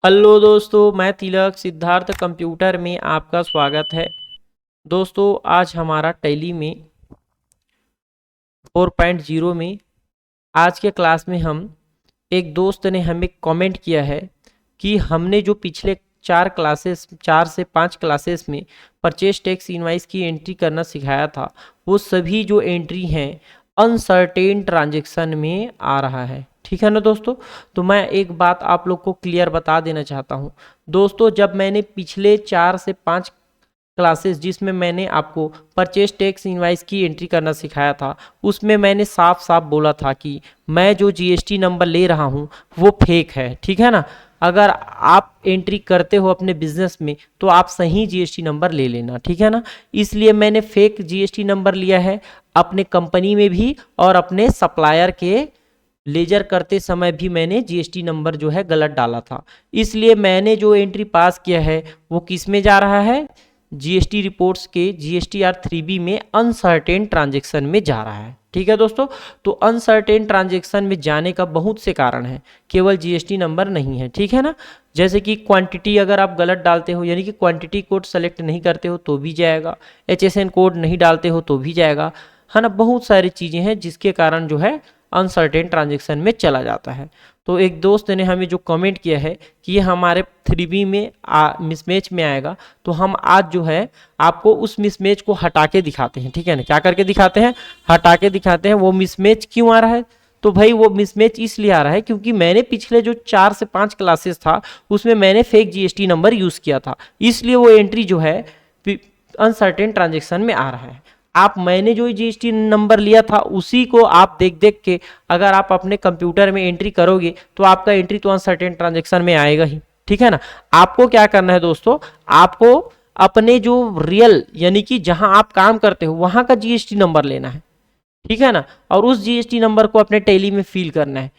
Hello दोस्तों, मैं तिलक Siddharth computer में आपका स्वागत है। दोस्तों, आज हमारा टैली में 4.0 में आज के क्लास में हम एक दोस्त ने हमें कमेंट किया है कि हमने जो पिछले 4 से 5 क्लासेस में परचेज टैक्स इनवाइस की एंट्री करना सिखाया था, वो सभी जो एंट्री हैं अनसर्टेन ट्रांजैक्शन में आ रहा है। ठीक है ना दोस्तों। तो मैं एक बात आप लोग को क्लियर बता देना चाहता हूँ दोस्तों, जब मैंने पिछले 4 से 5 क्लासेस जिसमें मैंने आपको परचेज टैक्स इनवाइस की एंट्री करना सिखाया था, उसमें मैंने साफ साफ बोला था कि मैं जो जीएसटी नंबर ले रहा हूँ वो फेक है। ठीक है ना। अगर आप एंट्री करते हो अपने बिजनेस में तो आप सही जीएसटी नंबर ले लेना। ठीक है ना। इसलिए मैंने फेक जीएसटी नंबर लिया है अपने कंपनी में भी, और अपने सप्लायर के लेजर करते समय भी मैंने जीएसटी नंबर जो है गलत डाला था। इसलिए मैंने जो एंट्री पास किया है वो किस में जा रहा है, जीएसटी रिपोर्ट्स के जीएसटीआर 3B में अनसर्टेन ट्रांजैक्शन में जा रहा है। ठीक है दोस्तों। तो अनसर्टेन ट्रांजैक्शन में जाने का बहुत से कारण है, केवल जीएसटी नंबर नहीं है। ठीक है ना। जैसे कि क्वांटिटी अगर आप गलत डालते हो, यानी कि क्वांटिटी कोड सेलेक्ट नहीं करते हो तो भी जाएगा, एचएसएन कोड नहीं डालते हो तो भी जाएगा, है ना। बहुत सारी चीज़ें हैं जिसके कारण जो है अनसर्टेन ट्रांजैक्शन में चला जाता है। तो एक दोस्त ने हमें जो कमेंट किया है कि ये हमारे 3B में मिसमैच में आएगा, तो हम आज जो है आपको उस मिसमैच को हटा के दिखाते हैं। ठीक है ना। क्या करके दिखाते हैं? हटा के दिखाते हैं। वो मिसमैच क्यों आ रहा है? तो भाई वो मिसमैच इसलिए आ रहा है क्योंकि मैंने पिछले जो 4 से 5 क्लासेस था उसमें मैंने फेक जीएसटी नंबर यूज़ किया था, इसलिए वो एंट्री जो है अनसर्टेन ट्रांजेक्शन में आ रहा है। आप मैंने जो जीएसटी नंबर लिया था उसी को आप देख देख के अगर आप अपने कंप्यूटर में एंट्री करोगे तो आपका एंट्री तो अनसर्टेन ट्रांजैक्शन में आएगा ही। ठीक है ना। आपको क्या करना है दोस्तों, आपको अपने जो रियल यानी कि जहां आप काम करते हो वहां का जीएसटी नंबर लेना है। ठीक है ना। और उस जीएसटी नंबर को अपने टैली में फिल करना है,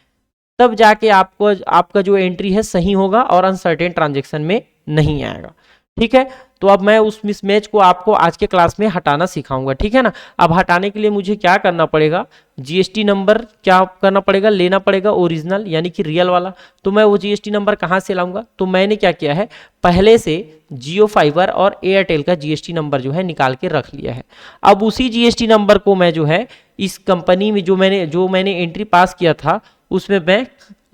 तब जाके आपको आपका जो एंट्री है सही होगा और अनसर्टेन ट्रांजैक्शन में नहीं आएगा। ठीक है। तो अब मैं उस मिसमैच को आपको आज के क्लास में हटाना सिखाऊंगा। ठीक है ना। अब हटाने के लिए मुझे क्या करना पड़ेगा, जीएसटी नंबर क्या करना पड़ेगा, लेना पड़ेगा ओरिजिनल यानी कि रियल वाला। तो मैं वो जीएसटी नंबर कहाँ से लाऊंगा, तो मैंने क्या किया है, पहले से जियो फाइबर और एयरटेल का जीएसटी नंबर जो है निकाल के रख लिया है। अब उसी जीएसटी नंबर को मैं जो है इस कंपनी में जो मैंने एंट्री पास किया था उसमें मैं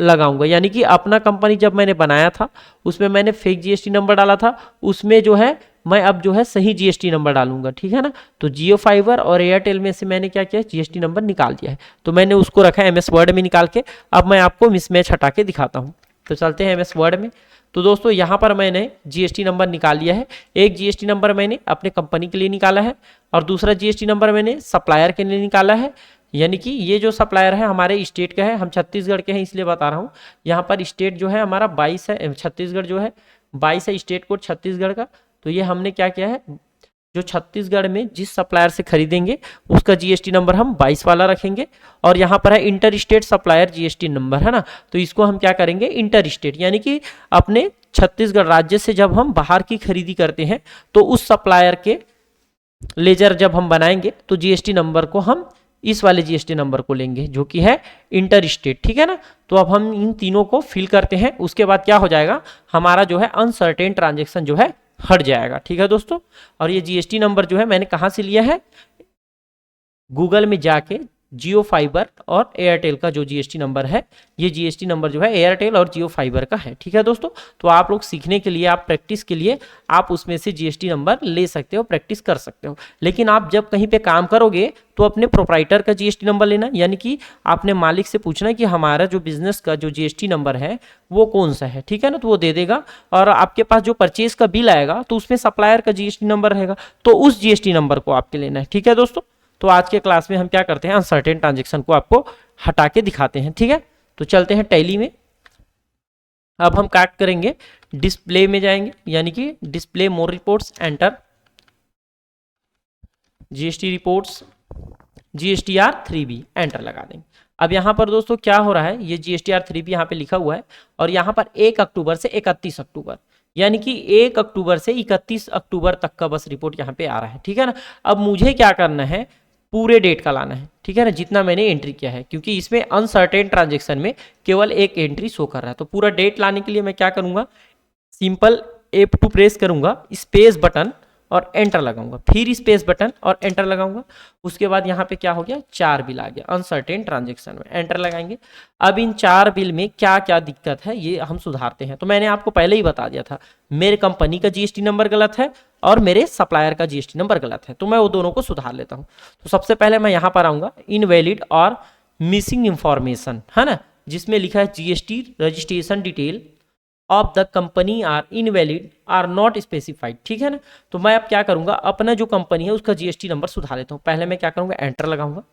लगाऊंगा। यानी कि अपना कंपनी जब मैंने बनाया था उसमें मैंने फेक जीएसटी नंबर डाला था, उसमें जो है मैं अब जो है सही जीएसटी नंबर डालूंगा। ठीक है ना। तो जियो फाइबर और एयरटेल में से मैंने क्या किया, जीएसटी नंबर निकाल दिया है, तो मैंने उसको रखा है एमएस वर्ड में निकाल के। अब मैं आपको मिसमैच हटा के दिखाता हूँ। तो चलते हैं एमएस वर्ड में। तो दोस्तों यहाँ पर मैंने जीएसटी नंबर निकाल लिया है। एक जीएसटी नंबर मैंने अपने कंपनी के लिए निकाला है और दूसरा जीएसटी नंबर मैंने सप्लायर के लिए निकाला है। यानी कि ये जो सप्लायर है हमारे स्टेट का है, हम छत्तीसगढ़ के हैं इसलिए बता रहा हूँ। यहाँ पर स्टेट जो है हमारा 22 है, छत्तीसगढ़ जो है 22 है स्टेट कोड छत्तीसगढ़ का। तो ये हमने क्या किया है, जो छत्तीसगढ़ में जिस सप्लायर से खरीदेंगे उसका जीएसटी नंबर हम 22 वाला रखेंगे। और यहाँ पर है inter state supplier GST number, है ना। तो इसको हम क्या करेंगे, इंटर स्टेट यानी कि अपने छत्तीसगढ़ राज्य से जब हम बाहर की खरीदी करते हैं तो उस सप्लायर के लेजर जब हम बनाएंगे तो जीएसटी नंबर को हम इस वाले जीएसटी नंबर को लेंगे जो कि है इंटर स्टेट। ठीक है ना। तो अब हम इन तीनों को फिल करते हैं, उसके बाद क्या हो जाएगा, हमारा जो है अनसर्टेन ट्रांजैक्शन जो है हट जाएगा। ठीक है दोस्तों। और ये जीएसटी नंबर जो है मैंने कहाँ से लिया है, गूगल में जाके जियो फाइबर और एयरटेल का जो जीएसटी नंबर है, ये जीएसटी नंबर जो है एयरटेल और जियो फाइबर का है। ठीक है दोस्तों। तो आप लोग सीखने के लिए, आप प्रैक्टिस के लिए आप उसमें से जीएसटी नंबर ले सकते हो, प्रैक्टिस कर सकते हो। लेकिन आप जब कहीं पे काम करोगे तो अपने प्रोप्राइटर का जीएसटी नंबर लेना, यानी कि आपने मालिक से पूछना कि हमारा जो बिजनेस का जो जीएसटी नंबर है वो कौन सा है। ठीक है ना। तो वो दे देगा। और आपके पास जो परचेज का बिल आएगा तो उसमें सप्लायर का जीएसटी नंबर रहेगा, तो उस जीएसटी नंबर को आपके लेना है। ठीक है दोस्तों। तो आज के क्लास में हम क्या करते हैं, अनसर्टेन ट्रांजैक्शन को आपको हटा के दिखाते हैं। ठीक है। तो चलते हैं टैली में। अब हम क्या करेंगे, डिस्प्ले में जाएंगे, यानी कि display more reports, enter GST reports GSTR 3B, enter लगा देंगे। अब यहाँ पर दोस्तों क्या हो रहा है, ये जीएसटीआर 3B यहाँ पे लिखा हुआ है और यहाँ पर 1 अक्टूबर से 31 अक्टूबर, यानी कि 1 अक्टूबर से 31 अक्टूबर तक का बस रिपोर्ट यहाँ पे आ रहा है। ठीक है ना। अब मुझे क्या करना है, पूरे डेट का लाना है, ठीक है ना, जितना मैंने एंट्री किया है, क्योंकि इसमें अनसर्टेन ट्रांजेक्शन में केवल एक एंट्री शो कर रहा है। तो पूरा डेट लाने के लिए मैं क्या करूंगा, सिंपल F2 प्रेस करूंगा, स्पेस बटन और एंटर लगाऊंगा, फिर स्पेस बटन और एंटर लगाऊंगा। उसके बाद यहाँ पे क्या हो गया, 4 बिल आ गया अनसर्टेन ट्रांजेक्शन में, एंटर लगाएंगे। अब इन 4 बिल में क्या क्या दिक्कत है ये हम सुधारते हैं। तो मैंने आपको पहले ही बता दिया था, मेरे कंपनी का जीएसटी नंबर गलत है और मेरे सप्लायर का जीएसटी नंबर गलत है, तो मैं वो दोनों को सुधार लेता हूँ। तो सबसे पहले मैं यहाँ पर आऊँगा, इनवैलिड और मिसिंग इंफॉर्मेशन, है ना, जिसमें लिखा है GST registration detail of the company are invalid or not specified, ठीक है ना। तो मैं अब क्या करूंगा, अपना जो कंपनी है उसका जीएसटी नंबर सुधार लेता हूँ। पहले मैं क्या करूंगा, एंटर लगाऊंगा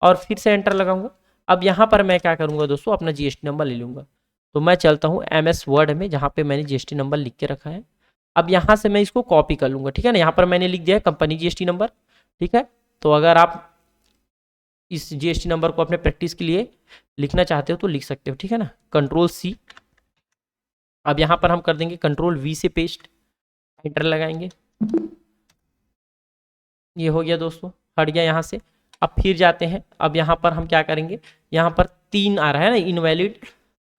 और फिर से एंटर लगाऊंगा। अब यहाँ पर मैं क्या करूंगा दोस्तों, अपना जीएसटी नंबर ले लूंगा। तो मैं चलता हूँ MS वर्ड में, जहाँ पे मैंने जीएसटी नंबर लिख के रखा है। अब यहाँ से मैं इसको कॉपी कर लूंगा, ठीक है ना। यहाँ पर मैंने लिख दिया है कंपनी जीएसटी नंबर, ठीक है। तो अगर आप इस जीएसटी नंबर को अपने प्रैक्टिस के लिए लिखना चाहते हो तो लिख सकते हो, ठीक है ना। Ctrl+C। अब यहाँ पर हम कर देंगे Ctrl+V से पेस्ट, एंटर लगाएंगे। ये हो गया दोस्तों, हट गया यहाँ से। अब फिर जाते हैं, अब यहाँ पर हम क्या करेंगे, यहाँ पर 3 आ रहा है ना, invalid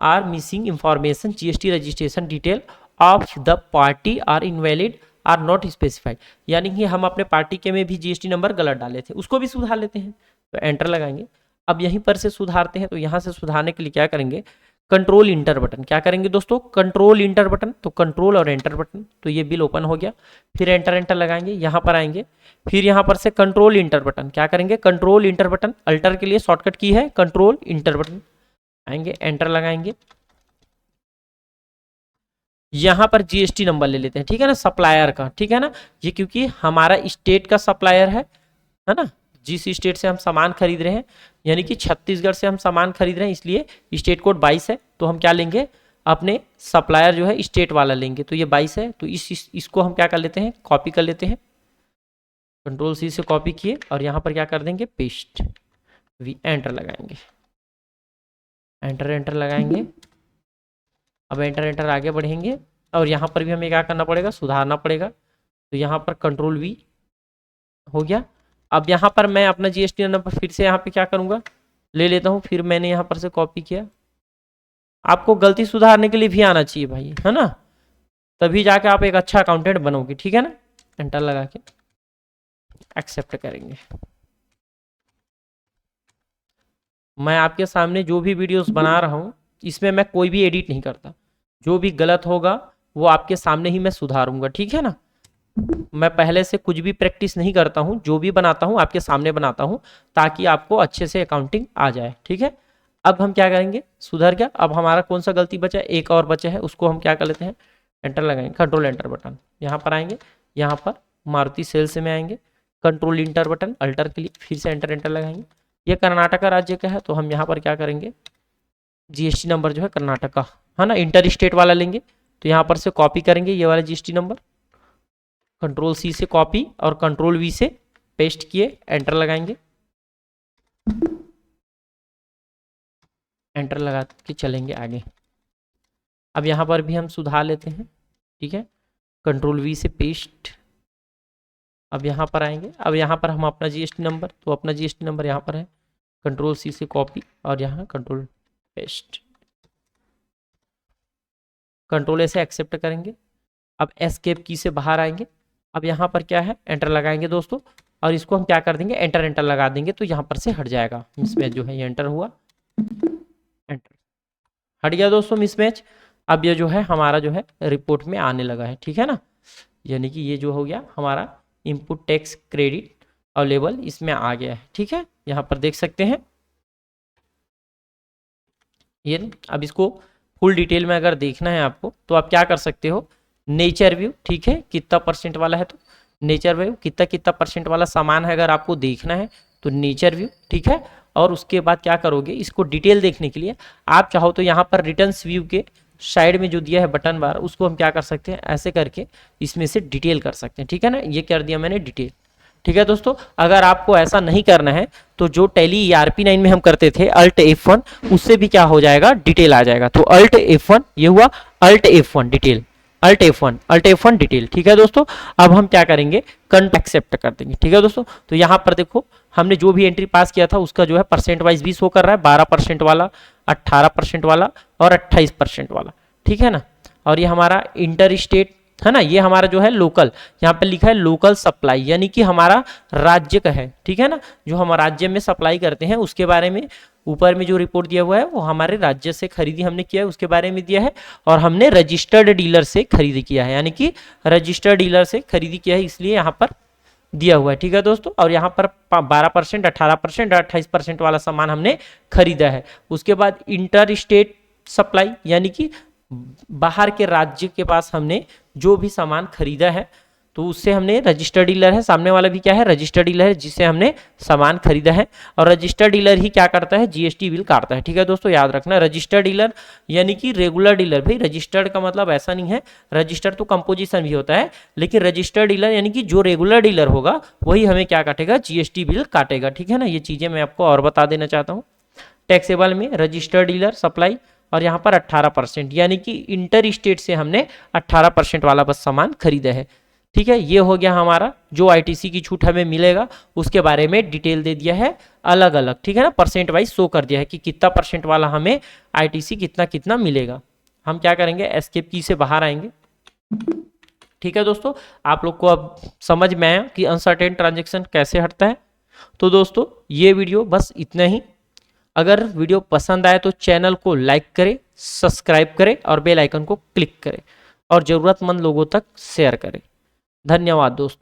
or missing information GST registration detail of the party are invalid or not specified, यानी कि हम अपने पार्टी के में भी जीएसटी नंबर गलत डाले थे, उसको भी सुधार लेते हैं। तो एंटर लगाएंगे। अब यहीं पर से सुधारते हैं, तो यहाँ से सुधारने के लिए क्या करेंगे, कंट्रोल इंटर बटन, क्या करेंगे दोस्तों, कंट्रोल इंटर बटन। तो कंट्रोल और एंटर बटन, तो ये बिल ओपन हो गया। फिर एंटर लगाएंगे, यहाँ पर आएंगे, फिर यहाँ पर से कंट्रोल इंटर बटन, क्या करेंगे, कंट्रोल इंटर बटन। अल्टर के लिए शॉर्टकट की है कंट्रोल इंटर बटन, आएंगे, एंटर लगाएंगे। यहाँ पर जीएसटी नंबर ले लेते हैं, ठीक है ना, सप्लायर का, ठीक है ना। ये क्योंकि हमारा स्टेट का सप्लायर है ना, जिस स्टेट से हम सामान खरीद रहे हैं, यानी कि छत्तीसगढ़ से हम सामान खरीद रहे हैं, इसलिए स्टेट कोड 22 है। तो हम क्या लेंगे, अपने सप्लायर जो है स्टेट वाला लेंगे। तो ये 22 है, तो इसको हम क्या कर लेते हैं, कॉपी कर लेते हैं। Ctrl+C से कॉपी किए और यहाँ पर क्या कर देंगे, पेस्ट। एंटर लगाएंगे, एंटर लगाएंगे। अब एंटर आगे बढ़ेंगे और यहाँ पर भी हमें क्या करना पड़ेगा, सुधारना पड़ेगा। तो यहाँ पर Ctrl+V हो गया। अब यहाँ पर मैं अपना जीएसटी नंबर फिर से यहाँ पे क्या करूँगा, ले लेता हूँ। फिर मैंने यहाँ पर से कॉपी किया। आपको गलती सुधारने के लिए भी आना चाहिए भाई, है ना, तभी जाके आप एक अच्छा अकाउंटेंट बनोगे, ठीक है ना। एंटर लगा के एक्सेप्ट करेंगे। मैं आपके सामने जो भी वीडियोस बना रहा हूँ, इसमें मैं कोई भी एडिट नहीं करता, जो भी गलत होगा वो आपके सामने ही मैं सुधारूंगा, ठीक है ना। मैं पहले से कुछ भी प्रैक्टिस नहीं करता हूँ, जो भी बनाता हूँ आपके सामने बनाता हूँ, ताकि आपको अच्छे से अकाउंटिंग आ जाए, ठीक है। अब हम क्या करेंगे, सुधर गया। अब हमारा कौन सा गलती बचा है, एक और बचा है, उसको हम क्या कर लेते हैं, एंटर लगाएंगे, कंट्रोल एंटर बटन। यहाँ पर आएंगे, यहाँ पर मारुति सेल्स में आएंगे, कंट्रोल इंटर बटन, अल्टर के लिए फिर से एंटर लगाएंगे। ये कर्नाटका राज्य का है, तो हम यहाँ पर क्या करेंगे, जीएसटी नंबर जो है कर्नाटका, है ना, इंटर स्टेट वाला लेंगे। तो यहाँ पर से कॉपी करेंगे ये वाला जीएसटी नंबर, Ctrl+C से कॉपी और Ctrl+V से पेस्ट किए, एंटर लगाएंगे, एंटर लगा के चलेंगे आगे। अब यहाँ पर भी हम सुधार लेते हैं, ठीक है, Ctrl+V से पेस्ट। अब यहाँ पर आएंगे, अब यहाँ पर हम अपना जीएसटी नंबर, तो अपना जीएसटी नंबर यहाँ पर है, Ctrl+C से कॉपी और यहाँ कंट्रोल पेस्ट, Ctrl+A से एक्सेप्ट करेंगे। अब एस्केप की से बाहर आएंगे। अब यहाँ पर क्या है, एंटर लगाएंगे दोस्तों, और इसको हम क्या कर देंगे, एंटर लगा देंगे, तो यहाँ पर से हट जाएगा मिसमैच जो है, ये एंटर हुआ, एंटर हट गया दोस्तों मिसमैच। अब ये जो है हमारा जो है रिपोर्ट में आने लगा है, ठीक है ना, यानी कि ये जो हो गया हमारा इनपुट टैक्स क्रेडिट अवेलेबल इसमें आ गया है, ठीक है। यहाँ पर देख सकते हैं ये। अब इसको फुल डिटेल में अगर देखना है आपको, तो आप क्या कर सकते हो, नेचर व्यू, ठीक है, कितना परसेंट वाला है, तो नेचर व्यू कितना परसेंट वाला सामान है, अगर आपको देखना है तो नेचर व्यू, ठीक है। और उसके बाद क्या करोगे, इसको डिटेल देखने के लिए आप चाहो तो यहाँ पर रिटर्न्स व्यू के साइड में जो दिया है बटन बार, उसको हम क्या कर सकते हैं, ऐसे करके इसमें से डिटेल कर सकते हैं, ठीक है ना। ये कर दिया मैंने डिटेल, ठीक है दोस्तों। अगर आपको ऐसा नहीं करना है तो जो टैली ERP9 में हम करते थे Alt F1, उससे भी क्या हो जाएगा, डिटेल आ जाएगा। तो Alt F1 ये हुआ, Alt F1 detail, alt F1 detail. ठीक है दोस्तों, अब हम क्या करेंगे, एक्सेप्ट कर देंगे। ठीक है दोस्तों, तो यहाँ पर देखो हमने जो भी एंट्री पास किया था उसका जो है परसेंट वाइज भी शो कर रहा है, 12% वाला, 18% वाला और 28% वाला। ठीक है ना, और ये हमारा इंटर स्टेट है ना, ये हमारा जो है लोकल, यहाँ पे लिखा है लोकल सप्लाई, यानी कि हमारा राज्य का है। ठीक है ना, जो हम राज्य में सप्लाई करते हैं उसके बारे में ऊपर में जो रिपोर्ट दिया हुआ है वो हमारे राज्य से खरीदी हमने किया है उसके बारे में दिया है, और हमने रजिस्टर्ड डीलर से खरीदी किया है, यानी कि रजिस्टर्ड डीलर से खरीदी किया है, इसलिए यहाँ पर दिया हुआ है। ठीक है दोस्तों, और यहाँ पर 12%, 18% और 28% वाला सामान हमने खरीदा है। उसके बाद इंटर स्टेट सप्लाई, यानी कि बाहर के राज्य के पास हमने जो भी सामान खरीदा है तो उससे हमने रजिस्टर्ड डीलर है, सामने वाला भी क्या है, रजिस्टर्ड डीलर है जिससे हमने सामान खरीदा है, और रजिस्टर्ड डीलर ही क्या करता है, जीएसटी बिल काटता है। ठीक है दोस्तों, याद रखना, रजिस्टर्ड डीलर यानी कि रेगुलर डीलर। भाई रजिस्टर्ड का मतलब ऐसा नहीं है, रजिस्टर्ड तो कंपोजिशन भी होता है, लेकिन रजिस्टर्ड डीलर यानी कि जो रेगुलर डीलर होगा वही हमें क्या काटेगा, जीएसटी बिल काटेगा। ठीक है ना, ये चीजें मैं आपको और बता देना चाहता हूँ। टैक्सेबल में रजिस्टर्ड डीलर सप्लाई, और यहाँ पर 18%, यानी कि इंटर स्टेट से हमने 18% वाला बस सामान खरीदा है। ठीक है, ये हो गया हमारा जो आईटीसी की छूट हमें मिलेगा उसके बारे में डिटेल दे दिया है अलग अलग। ठीक है ना, परसेंट वाइज शो कर दिया है कि कितना परसेंट वाला हमें आईटीसी कितना कितना मिलेगा। हम क्या करेंगे, एस्केप की से बाहर आएंगे। ठीक है दोस्तों, आप लोग को अब समझ में आया कि अनसर्टेन ट्रांजेक्शन कैसे हटता है। तो दोस्तों ये वीडियो बस इतना ही। अगर वीडियो पसंद आए तो चैनल को लाइक करें, सब्सक्राइब करें और बेल आइकन को क्लिक करें, और ज़रूरतमंद लोगों तक शेयर करें। धन्यवाद दोस्तों।